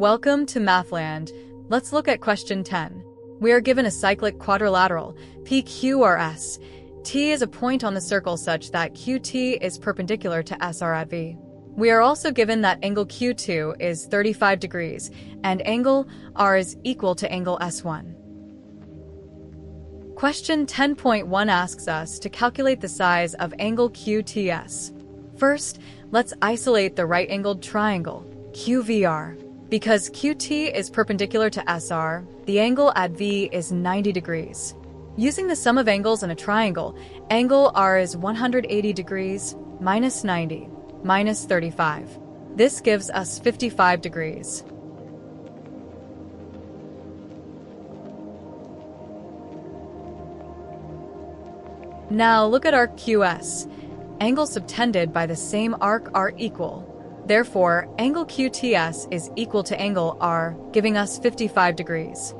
Welcome to Mathland. Let's look at question 10. We are given a cyclic quadrilateral, PQRS. T is a point on the circle such that QT is perpendicular to SR at V. We are also given that angle Q2 is 35 degrees, and angle R is equal to angle S1. Question 10.1 asks us to calculate the size of angle QTS. First, let's isolate the right-angled triangle, QVR. Because QT is perpendicular to SR, the angle at V is 90 degrees. Using the sum of angles in a triangle, angle R is 180 degrees minus 90 minus 35. This gives us 55 degrees. Now look at arc QS. Angles subtended by the same arc are equal. Therefore, angle QTS is equal to angle R, giving us 55 degrees.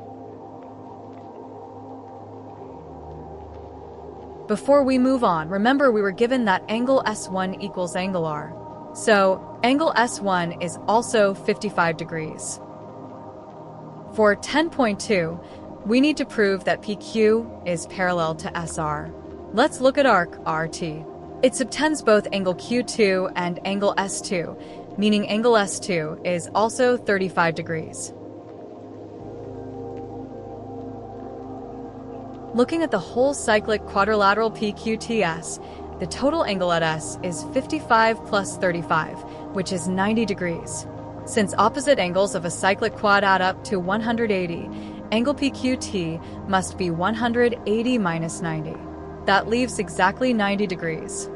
Before we move on, remember we were given that angle S1 equals angle R. So, angle S1 is also 55 degrees. For 10.2, we need to prove that PQ is parallel to SR. Let's look at arc RT. It subtends both angle Q2 and angle S2, meaning angle S2 is also 35 degrees. Looking at the whole cyclic quadrilateral PQTS, the total angle at S is 55 plus 35, which is 90 degrees. Since opposite angles of a cyclic quad add up to 180, angle PQT must be 180 minus 90. That leaves exactly 90 degrees.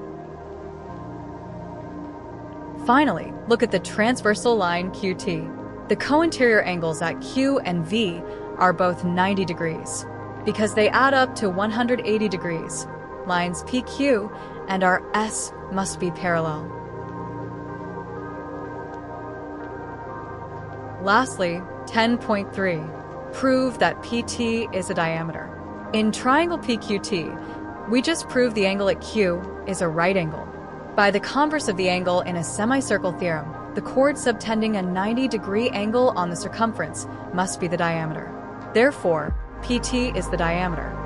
Finally, look at the transversal line QT. The co-interior angles at Q and V are both 90 degrees. Because they add up to 180 degrees, lines PQ and our S must be parallel. Lastly, 10.3. Prove that PT is a diameter. In triangle PQT, we just proved the angle at Q is a right angle. By the converse of the angle in a semicircle theorem, the chord subtending a 90-degree angle on the circumference must be the diameter. Therefore, PT is the diameter.